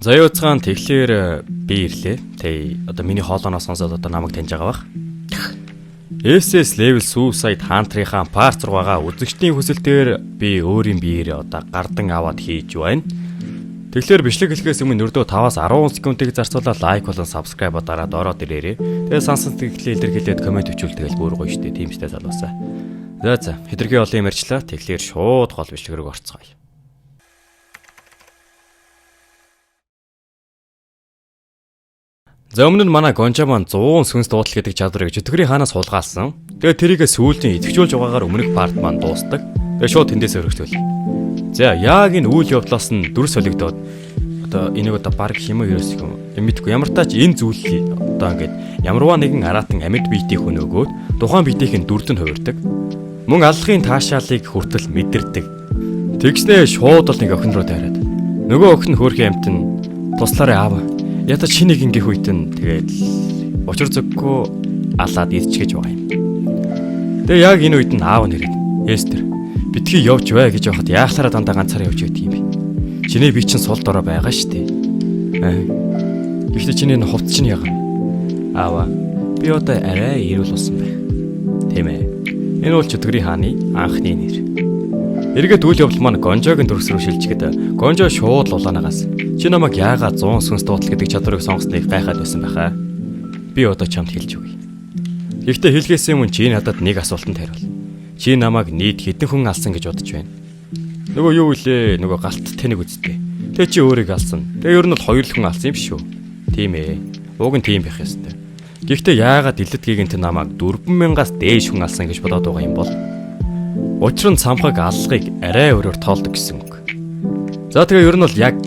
Заяуцгаан тэгэхээр би ирлээ. Тэ одоо миний хоолооноос сонсоод одоо намайг таньж байгаа бах. SS level suicide hunter-ийн part 6-гаа үзэгчдийн хүсэлтээр би өөрийн биеэр одоо гардан аваад хийж байна. Тэгэхээр бичлэг хэлэхээс өмнө өрдөө 5-аас 10 секундыг зарцуулаад лайк болон subscribe дараад ороод ирээрэй. Тэгээ сансан сэтгэлээ илэрхийлээд комент өчүүл тэгэл бүр гоё штэ. Тимстэй залуусаа. За хэдэрхий олон юм ярьчлаа. Тэгэхээр шууд гол бичлэг рүү орцгоё. За өмнө нь манай Гонжа маань 100 сүнс дуудлага гэдэг чадварыг жүтгэрийн хаанаас хулгаалсан. Тэгээд тэрийгэ сүүлдийн идэвхжүүлж байгаагаар өмнөх парт маань дуустдаг. Тэгээд шууд тэндээс өргөжтөл. За яг энэ үйл явдлаас нь дүр солигдоод одоо энийг одоо баг хэмээ ерөөс юм мэдгүй ямар тач энэ зүйл одоо ингээд ямарваа нэгэн аратан амьд биетийн хүн өгөөд тухайн биетийн дүрд нь хувирдаг. Мөн аллахын таашаалыг хүртэл мэдэрдэг. Тэгснээ шууд бол нэг охин руу дайраад нөгөө охин хөөрхөн амт нь туслаарай аав. Ята чинийг ингэх үед нь тэгээд учир зүггүй алаад идчихэж байгаа юм. Тэгээ яг энэ үед нь аав нэрээд Эстер битгий явж бай гэж яхад яахлаараа дандаа ганцаараа явж байт юм бэ. Чиний би чинь сул дорой байгаа штэ. Гэхдээ чиний хувц чинь яга. Аава би одоо арай ирүүл болсон байх. Тийм ээ. Энэ бол чөтгөрийн хааны анхны нэр. Эргээд үйл явдал маань Гонжогийн төрс рүү шилжихэд Гонжо шууд улаанагаас чи намайг яагаад 100 сүнс дуудлага гэдэг чадварыг сонгосныг гайхаад байсан байхаа. Би одоо чамд хэлж өгье. Гэхдээ хэлхээс өмнө чи надад нэг асуултанд хариул. Чи намайг нийт хэдэн хүн алсан гэж бодож байна? Нөгөө юу илээ? Нөгөө галт тэнэг үсттэй. Тэ чи өөрийг алсан. Тэгээ ер нь бол 2 л хүн алсан юм шүү. Тийм ээ. Уг нь тийм байх ёстой. Гэхдээ яагаад дэлгэдгийг нь намайг 4,000-аас дээш хүн алсан гэж бодоод байгаа юм бол? Учир нь цамхаг аллахыг арай өөрөөр тоолдог гэсэн үг. За тэгээ ер нь бол яг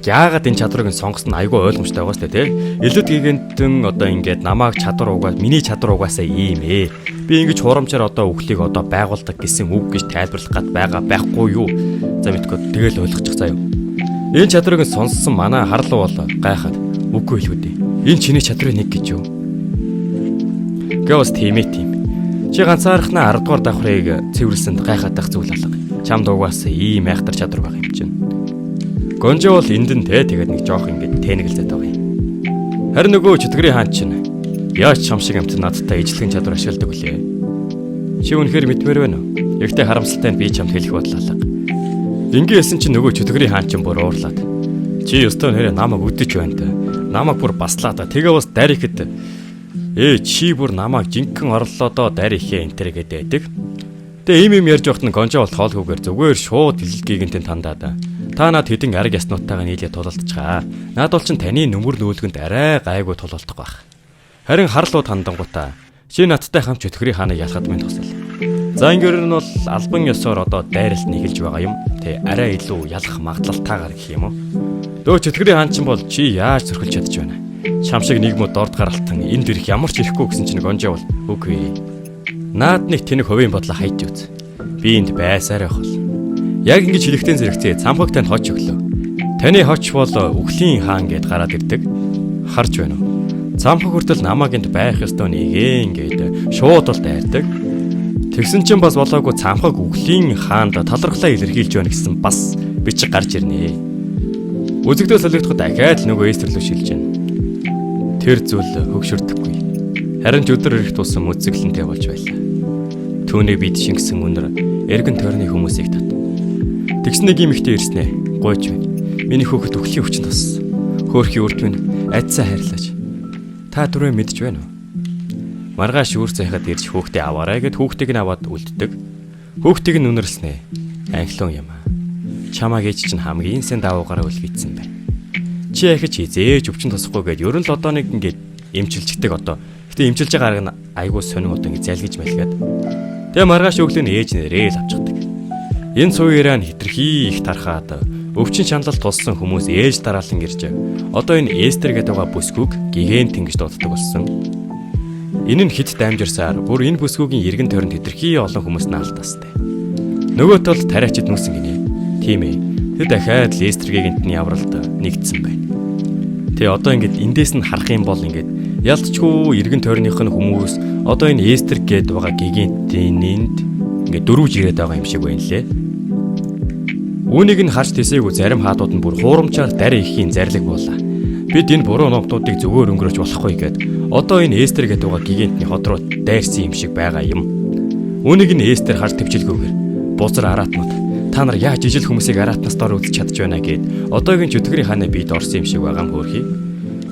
яагаад энэ чадварыг сонгосон айгүй ойлгомжтой байгаа сте тий. Илүүд гигантэн одоо ингээд намайг чадвар угаа миний чадвар угаасаа ийм ээ. Би ингэж хурамчаар одоо үхлийг одоо байгуулдаг гэсэн үг гэж тайлбарлах гад байгаа байхгүй юу? За мэдгүй тэгэл ойлгочих заа юу. Энэ чадварыг сонссон манай харлуу бол гайхаад үгүй л үдээ. Энэ чиний чадрын нэг гэж юу? Гэвс тийм. Чи ганцаархнаа 10 дугаар давхрыг цэвэрлсэнд гайхаад байх зүйл алга. Чамд угаасаа ийм айхтар чадвар байгаа юм чинь. Гонжо бол энд нь тэгээд нэг жоох ингэж тэнэгэлзээд байгаа юм. Харин нөгөө чөтгөрийн хаан чинь яаж чам шиг амт надтай ижлэхэн чадвар ашигладаг вүлээ. Чи үнэхээр мэдмээр байна уу? Ягтай харамсалтай нь би чамд хэлэх бодлоо. Ингэсэн чинь нөгөө чөтгөрийн хаан чинь бүр уурлаад. Чи ёстой нэрээ намайг үдэж байна та. Намайг бүр баслаа та. Тэгээ бас дарихэд чи бүр намайг жинхэнэ орлоодоо дарихээ энтэр гэдэг байдаг. Тэгээ ийм ярьж байхад нь Гонжо бол тоолгүйгээр зүгээр шууд дэлгээгэнтэй тандаад. Та над хэдин арга яснуудтайгаа нийлээ тулалдчихаа. Наад бол чин таны нүмер нүүлгэнд арай гайгүй тулалдах байх. Харин харлуу тандангуудаа чи надтай хамт чөтгөрийн хааныг ялахад минь тусал. За ингээр нь бол албан ёсоор одоо дайралт нийлж байгаа юм. Тэ арай илүү ялах магадлалтайгаар гэх юм уу. Дөө чөтгөрийн хаан чинь бол чи яаж зөрхөлж чадж байна? Чам шиг нийгмүүд дорд гаралтан энд ирэх ямар ч ирэхгүй гэсэн чинь Гонжо бол үгүй. Наад нэг тэнэг хувийн бодлоо хайж үз. Би энд байсарай хол. Яг ингэж хэлэхтэн зэрэгцээ цамхаг танд хоч өглөө. Таны хоч бол үхлийн хаан гэд гараад ирдэг. Харж байна уу? Цамхаг хүртэл намайг энд байх ёстой нэгэ ингээд шууд бол дайрдаг. Тэгсэн чинь бас болоогүй цамхаг үхлийн хаанд талархлаа илэрхийлж байна гэсэн бас бичиг гарч ирнэ. Үзэгдэл солигдоход дахиад л нөгөө эстерлөө шилж байна. Тэр зүйл хөгшөрдөхгүй. Харин ч өдөр ирэх тусам үзэглэнтэй болж байлаа. Түүнийг бид шингэсэн үнэр эргэн тойрны хүмүүсийг тат. Тэгснэ гимхтэй ирснэ. Гойж байна. Миний хүүхэд өхлийн өвчин туссан. Хөөрхийн үрд минь айдсаа хайрлаж. Та түрүү мэдж байна уу? Маргааш үүр зайхад ирж хүүхдээ аваарай гэд хүүхдийг нь аваад үлддэг. Хүүхдийг нь үнэрлснэ. Анхлон юм аа. Чамааг ээж чинь хамгийн сайн давуугаараа үлгийцсэн байна. Чи яхиж хизээж өвчин тусахгүй гэд ерөн л одоо нэг ингээд эмчилждэг одоо. Гэтэ эмчилж байгаа арга нь айгүй сонин одоо ингэ залгиж мэлгээд. Тэгээ маргааш өглөө нь ээж нэрээ л авчихдаг. Энэ суугаараа хитрхи их тархаад өвчин шаналлт тулсан хүмүүс ээж дараалан ирж одоо энэ Эстер гэдэг байгаа бүсгүйг гигэн тэнгэж дууддаг болсон. Энэ нь хит дамжирсаар бүр энэ бүсгүйгийн эргэн тойронд хитрхи олон хүмүүс наалтаастай. Нөгөө тал тариачид нүсэн гинэ. Тийм ээ. Тэд дахиад Эстер гигэнтний авралт нэгдсэн байна. Тэгээ одоо ингээд эндээс нь харах юм бол ингээд ялцчгүй эргэн тойрных нь хүмүүс одоо энэ Эстер гээд байгаа гигантинд ингээд дөрвж ирээд байгаа юм шиг байна лээ. Үүнийг нь харж тэсээгүй зарим хаадууд нь бүр хуурамчаар дарь ихийн зарлиг буулаа. Бид энэ буруу номтуудыг зүгээр өнгөрөөж болохгүй гэд одоо энэ Эстер гэдэг байгаа гигантны хот руу дайрсан юм шиг байгаа юм. Үүнийг нь Эстер харж төвчлгүйгээр бузар араатнууд та нар яаж ижил хүмүүсийг араатнаас дор үзэж чадж байна гэд одоогийн чөтгөрийн хааны бид орсон юм шиг байгаа юм хөөрхий.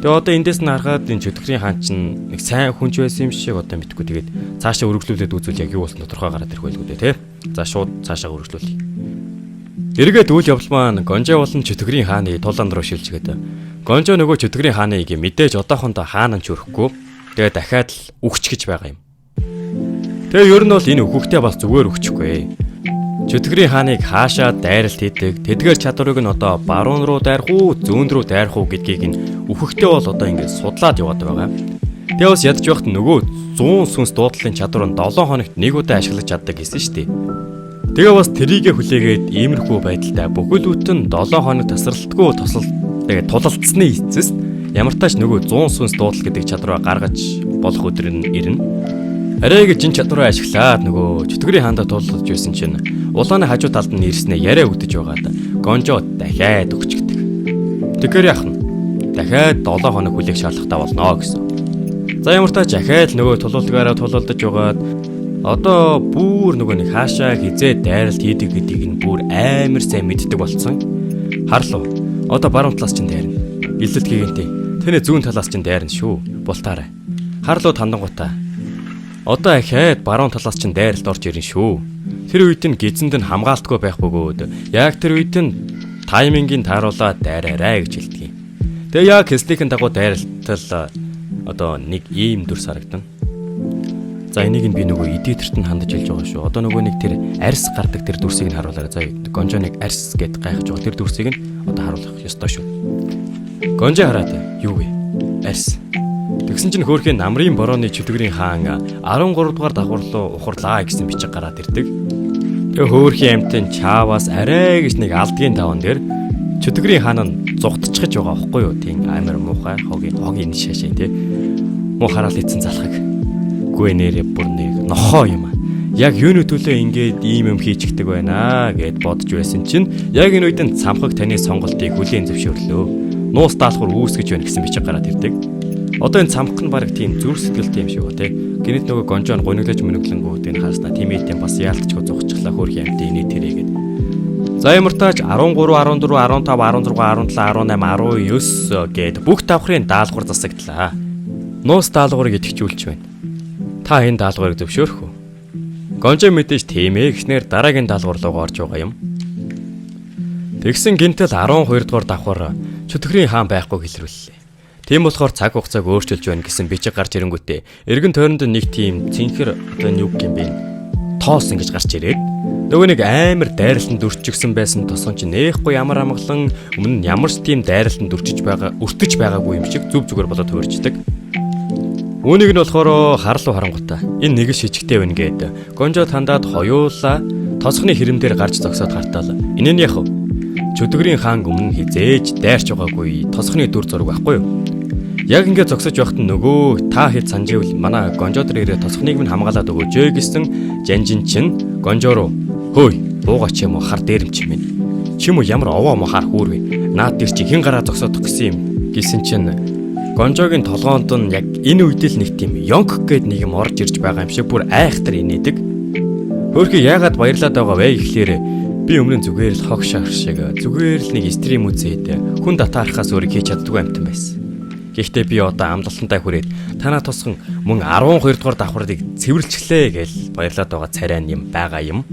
Тэгээ одоо эндээс нь харахад энэ чөтгөрийн хаан чинь нэг сайн хүнч байсан юм шиг одоо мэдгүй тэгээд цаашаа өргөжлүүлээд үзвэл яг юу болсон тодорхой гараад ирэх байлгүй дээ тий. За шууд цаашаа өргөжлүүлье. Эргээд үйл явдал маань Гонжо болон чөтгөрийн хааны тулаанд руу шилжгээд Гонжо нөгөө чөтгөрийн хааныг мэдээж одоохондоо хаана ч өрөхгүй тэгээ дахиад л үхч гэж байгаа юм. Тэгээ ер нь бол энэ үхөхтэй бас зүгээр үхчихгүй. Чөтгөрийн хааныг хаашаа дайралт хийдэг, тэдгээр чадварыг нь одоо баруун руу дайрах уу, зүүн рүү дайрах уу гэдгийг нь үхэхдээ бол одоо ингэ судлаад яваад байгаа. Тэгээ бас ядж байхад нөгөө 100 сүнс дуудлын чадвар нь 7 хоногт нэг удаа ашиглаж чаддаг гэсэн шүү дээ. Тэгээ бас тэрийгэ хүлээгээд иймэрхүү байдалтай бүхэл бүтэн 7 хоног тасралтгүй тэгээ тулалдсны эцэст ямар тач нөгөө 100 сүнс дуудлал гэдэг чадвараа гаргаж болох өдөр нь ирнэ. Арай гэж энэ чадвараа ашиглаад нөгөө чөтгөрийн хаандаа тулалдж байсан чинь улааны хажуу талд нь ирснээр яриа өгдөж байгаад Гонжо дахиад өгчгдөг. Тэгэхээр яах нь? Дахиад 7 хоног хүлээх шаардлагатай болно гэсэн. За ямар тач дахиад нөгөө тулалдгаараа тулалдж байгаад одоо бүр нөгөө нэг хаашаа хизээ дайралт хийдэг гэдгийг нь бүр амар сайн мэддэг болсон. Харлуу. Одоо баруун талаас чинь дайрна. Илдэлт гигэнтэй. Тэний зүүн талаас чинь дайрна шүү. Бултаарай. Харлуу тандангуудаа. Одоо ахаад баруун талаас чинь дайралт орж ирнэ шүү. Тэр үед нь гизэнд нь хамгаалтгүй байх бөгөөд яг тэр үед нь таймингийн тааруулаад дайраарай гэж хэлдэг. Тэгээ яг хэслийн дагуу дайралтал одоо нэг ийм дүр сарагдана. За энийг нь би нөгөө эдитерт нь хандаж хэлж байгаа шүү. Одоо нөгөө нэг тэр арьс гардаг тэр дүрсийг нь харуулаарай. За Гонжо нэг арьс гэд гайхаж байгаа. Тэр дүрсийг нь одоо харуулах ёстой шүү. Гонжо хараад юу вэ? Арьс. Тэгсэн чинь хөөрхийн намрын борооны чөтгөрийн хаан 13 дугаар давхар руу ухарлаа гэсэн бичиг гараад ирдэг. Тэгээ хөөрхийн амтэн чааваас арай гэж нэг алдгийн даван дээр чөтгөрийн хаан нь зугтчихж байгаа байхгүй юу? Тийм амар муухай хогийн шашаа тий. Муу хараал ийцэн залхаг. Гүй нэрээ бүр нэг нохоо юм аа. Яг юуны төлөө ингээд ийм юм хийчихдэг байна гэд бодож байсан чинь яг энэ үед нь цамхаг таны сонголтыг хүлээн зөвшөөрлөө. Нуус даалгавар үүсгэж байна гэсэн бичиг гараад ирдэг. Одоо энэ цамхаг нь баг тийм зүрх сэтгэлтэй юм шиг ба тий. Гэнэт нөгөө Гонжон гониглож мөнөглөнгүүдийг харснаа тийм ээ бас яалтчгүй зогсчихлаа хөөрхийн амт инээ тэрэгээд. За ямар тааж 13, 14, 15, 16, 17, 18, 19 гэд бүх давхрын даалгавар засагдлаа. Нуус даалгаврыг идэвхжүүлж байна. Та энэ даалгаврыг зөвшөөрөх үү? Гонжо мэдээж тийм ээ гэснээр дараагийн даалгавар руу орж байгаа юм. Тэгсэн гинтэл 12 дугаар давхар чөтгөрийн хаан байхгүй хэлрүүллээ. Тийм болохоор цаг хугацааг өөрчилж байна гэсэн бичиг гарч ирэнгүүтээ эргэн тойронд нэг тийм цэнхэр одоо юу юм бэ? Тоос ингэж гарч ирээд нөгөө нэг амар дайралтанд өрчигсөн байсан тосон чинь нээхгүй ямар амгалан өмнө нь ямар ч тийм дайралтанд өрчиж байгаагүй юм шиг зүв зүгээр болоод хуурчдаг. Үүнийг нь болохоор харлуу харангуйта энэ нэг л шижигтэй байна гээд Гонжо тандаад хоёулаа тосхны хэрэмдээр гарч зогсоод гартаал. Энэ нь яах вэ? Чөтгөрийн хаан өмнө хизээж дайрч байгаагүй тосхны дүр зураг байхгүй юу? Яг ингээд зогсож байхад нөгөө та хэд санаж ивэл манай Гонжо дээр ирээ тосхныг минь хамгаалаад өгөөж гэсэн жанжин чинь Гонжо руу хөөй буугач юм уу хар дээрэмч юм байна. Чим үү ямар овоо мо хар хүүрвэ? Наад дээр чи хэн гараа зогсоодох гэсэн юм гэсэн чинь Гонжогийн толгоонд нь яг энэ үед л нэг тийм Йонк гэд нэг юм орж ирж байгаа юм шиг бүр айхтар инээдэг. Хөөрхий яагаад баярлаад байгаа вэ гэхлээр би өмнө нь зүгээр л хог шар шиг зүгээр л нэг стрим үзээд хүн татаархаас өөрийг хийж чаддгүй амтан байсан. Гэхдээ би одоо амлалтантай хүрээд танаа тусган мөн 12 дугаар давхрыг цэвэрлжлээ гэж баярлаад байгаа царай юм байгаа юм.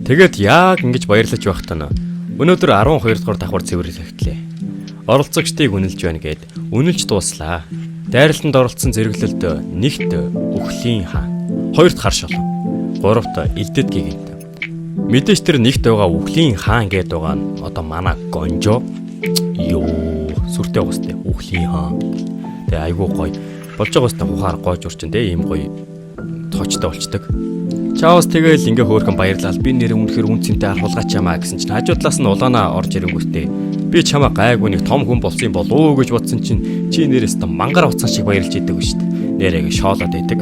Тэгээд яг ингэж баярлаж байхад нь өнөөдөр 12 дугаар давхар цэвэрлэгдлээ. Оролцогчдыг үнэлж байна гэд үнэлж дууслаа. Дайралтанд оролцсон зэрэглэлд нэгт үхлийн хаан, хоёрт хар шолон, гуравт элдэд гигэнт. Мэдээж тэр нэгт байгаа үхлийн хаан гэд байгаа нь одоо манай Гонжо. Йоо, сүртэй уустай үхлийн хаан. Тэгээ айгуу гоё. Болж байгаа уустай ухаар гойж урчин дээ ийм гоё тоочтой болчдөг. Чаус тэгэл ингээ хөөрхөн баярлал. Би нэр үнэхээр үнцэнтэй архуулгаач ямаа гэсэн чинь хажуу талаас нь улаанаа орж ирэнгүүтээ би чамаа гайгүй нэг том хүн болсон юм болов уу гэж бодсон чинь чи нэрээс та мангар уцаа шиг баярлж идэг шүү дээ. Нэрээ шоолоод идэг.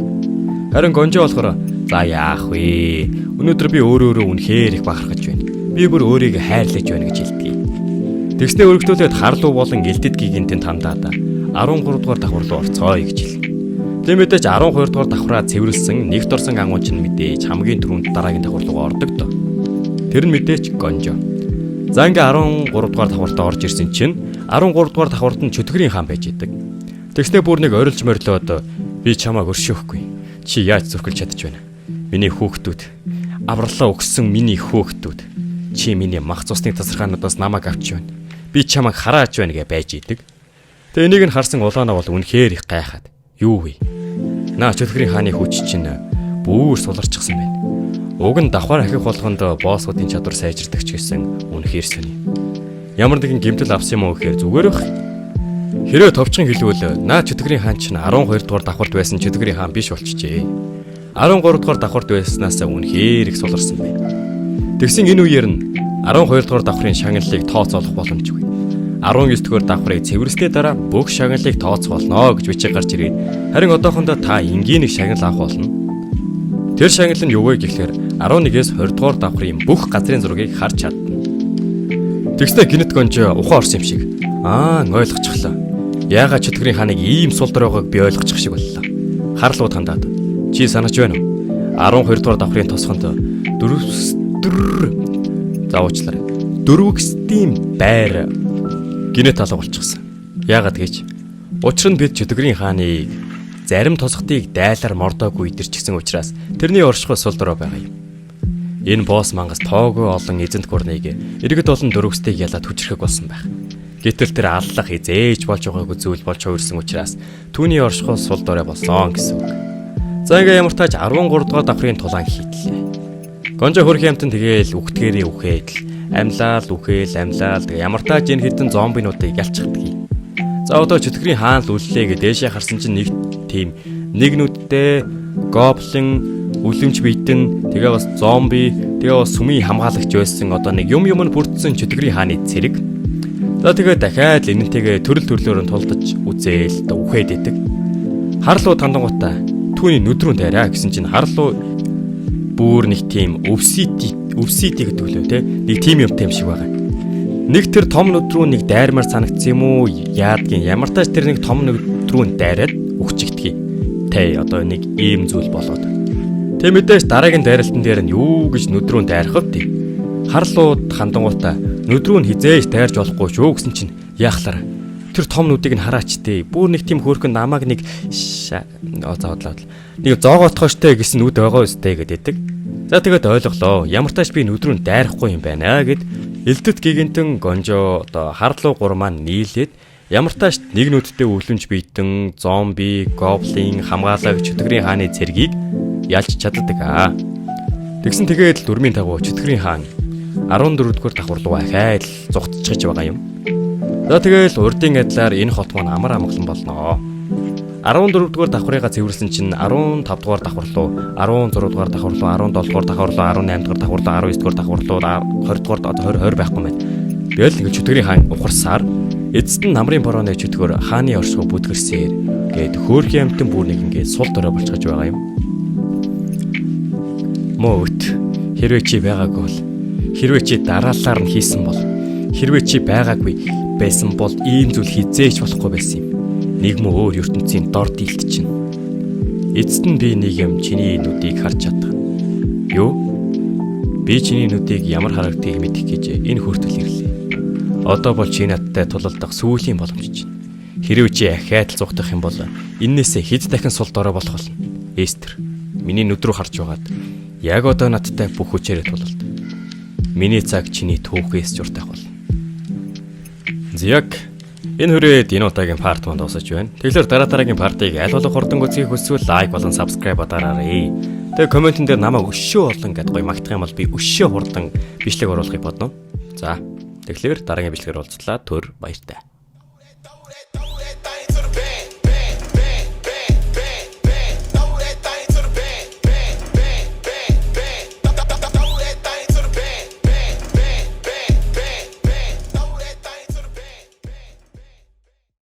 Харин Гонжо болохоор за яах вэ? Өнөөдөр би өөрөө үнэхээр их бахархаж байна. Би бүр өөрийгөө хайрлаж байна гэж хэлдэг. Тэгснээ өргөдүүлээд харлуу болон элдэд гигинтэнд хандаад 13 дугаар давхар руу орцгоё гэж хэлнэ. Тэг мэдээч 12 дугаар давхраа цэвэрлсэн нэгт орсон ангуун чинь мэдээж хамгийн түрүүнд дараагийн давхар руу ордог доо. Тэр нь мэдээч Гонжо. За ингээ 13 дугаар давхартаа орж ирсэн чинь 13 дугаар давхарт нь Чөтгөрийн хаан байж идэг. Тэгснээ бүр нэг орилж морилоод би чамааг өршөөхгүй. Чи яаж зүрхэлж чадж байна? Миний хүүхдүүд авралаа өгсөн миний хүүхдүүд. Чи миний мах цусны тасархаануудаас намайг авч байна. Би чамайг харааж байна гэж байж идэг. Тэгээ энийг нь харсан улаанаа бол үнэхээр их гайхаад. Юу вэ? Наа Чөтгөрийн хааны хүч чинь бүр суларчихсан байна. Уг нь давхар ахих болгонд боссуудын чадвар сайжирдаг ч гэсэн үнэхээр сони. Ямар нэгэн гэмтэл авсан юм уу гэхээр зүгээр байх. Хэрвээ товчхон хэлвэл наа Чөтгөрийн хаан чинь 12 дугаар давхарт байсан Чөтгөрийн хаан биш болчихжээ. 13 дугаар давхарт байснаас үнэхээр их суларсан байна. Тэгсэн энэ үеэр нь 12 дугаар давхрын шагналыг тооцоолох боломжгүй. 19 дугаар давхрыг цэвэрлэсний дараа бүх шагналыг тооцоолно гэж бичиг гарч ирээд харин одоохондоо та энгийн нэг шагнал авах болно. Тэр шагнал нь юу вэ гэхээр 11-ээс 20 дугаар давхрын бүх газрын зургийг харж чадна. Тэгснэ гинэт Гонжо ухаан орсон юм шиг. Ойлгочихлоо. Яагаад Чөтгөрийн хааныг ийм сул дор байгааг би ойлгочих шиг боллоо. Харлууд хандаад. Чи санаж байна уу? 12 дугаар давхрын тосгонд дөрвөгсдийн байр гинэт алга болчихсон. Яагаад гэж? Учир нь бид Чөтгөрийн хааныг зарим тосготыг дайлаар мордоогүй идэрч гисэн учраас тэрний оршихуй сул дорой байгаа юм. Энэ босс мангас тоогоо олон эзэнт гурныг иргэд олон дөрвөгсдийг ялаад хүчрэхэг болсон байх. Гэтэл тэр аллах хизээж болж байгаагүй зүйл болж хувирсан учраас түүний оршихуй сул дорой болсон гэсэн үг. За ингээ ямар тааж 13 дугаар давхрын тулаан хийдлээ. Гонжо хөрхийн амтан тэгээл үхтгээрээ үхээд амьлал тэгээ ямар тааж энэ хитэн зомбинуудыг ялчихдаг. За одоо Чөтгөрийн хаан л үллээ гэж дээшээ харсан чинь нэг тийм нэгнүүдтэй гоблин үлэмж биетэн тэгээ бас зомби тэгээ бас сүмийн хамгаалагч байсан одоо нэг юм нь бүрдсэн Чөтгөрийн хааны цэрэг. За тэгээ дахиад л энэнтэйгээ төрөл төрлөөр нь тулдаж үзээл үхээд идэг. Харлуу тандангуудаа түүний нүдрүүн дайраа гэсэн чинь харлуу бүр нэг тийм өвсити гэдэг лөө те нэг тийм юм шиг байгаа. Нэг тэр том нүдрүү нэг дайрмаар санагдсан юм уу яадгийн ямар тач тэр нэг том нүдрүүн дайраад үхчихдгийг. Тэ одоо нэг ийм зүйл болоод. Тэ мэдээж дараагийн дайралтан дээр нь юу гэж нүдрүүн дайрах вэ? Харлууд хандангуудаа нүдрүүн хизээж дайрж болохгүй шүү гэсэн чинь яахлаар тэр том нүдийг нь хараач дээ. Бүр нэг тийм хөөрхөн намайг нэг заавал нэг зоогоотхоштой гэсэн нүд байгаа үстэй гэдэг. За тэгээд ойлголоо. Ямар тач би нүдрүүн дайрахгүй юм байна гэд элдэт гигэнтэн Гонжо одоо харлуу гур маань нийлээд ямар тач нэг нүдтэй үлэмж биетэн зомби, гоблин, хамгаалагч Чөтгөрийн хааны цэргийг ялж чаддаг. Тэгсэн тэгээд дөрмийн дагуу Чөтгөрийн хаан 14 дугаар давхар руу ахаад зугтчихж байгаа юм. За тэгээд урдын адилаар энэ хот маань амар амгалан болно. 14 дугаар давхрыгаа цэвэрлсэн чинь 15 дугаар давхар руу, 16 дугаар давхар руу, 17 дугаар давхар руу, 18 дугаар давхар руу, 19 дугаар давхар руу, 20 дугаар одоо 20 байхгүй байна. Тэгэл ингэ Чөтгөрийн хаан ухарсаар эцэст нь намрын борооны Чөтгөр хааны оршихуй бүдгэрсээр гээд хөөрхийн амтан бүр нэг ингэ сул дорой болчихж байгаа юм. Мөөт хэрвээ чи байгаагүй бол хэрвээ чи дараалалаар нь хийсэн бол хэрвээ чи байгаагүй байсан бол ийм зүйл хизээч болохгүй байсан юм. Нэг мөө өөр ертөнцийн дор дийлт чинь. Эцэст нь би нэг юм чиний нүдийг харж чадах. Юу? Би чиний нүдийг ямар харагдгийг мэдэх гэж энэ хүртэл ирлээ. Одоо бол чи надтай тулалдах сүүлийн боломж чинь. Хэрвээ чи ахаад л зугтах юм бол эннээсээ хэд дахин сул дорой болох болно. Эстер, миний нүд рүү харж байгаад яг одоо надтай бүх хүчээрээ тулалд. Миний цаг чиний түүхээс журтах болно. Зяг энэ хүрээд энэ удаагийн парт манд дуусаж байна. Тэгэхээр дараагийн партыг аль болох хурдан үзхийг хүсвэл лайк болон сабскрайб дараарай. Тэгээ комментэн дээр намайг өшөө олон гэд гоё магтах юм бол би өшөө хурдан бичлэг оруулахыг бодно. За тэгэхээр дараагийн бичлэгээр уулзлаа. Түр баяртай.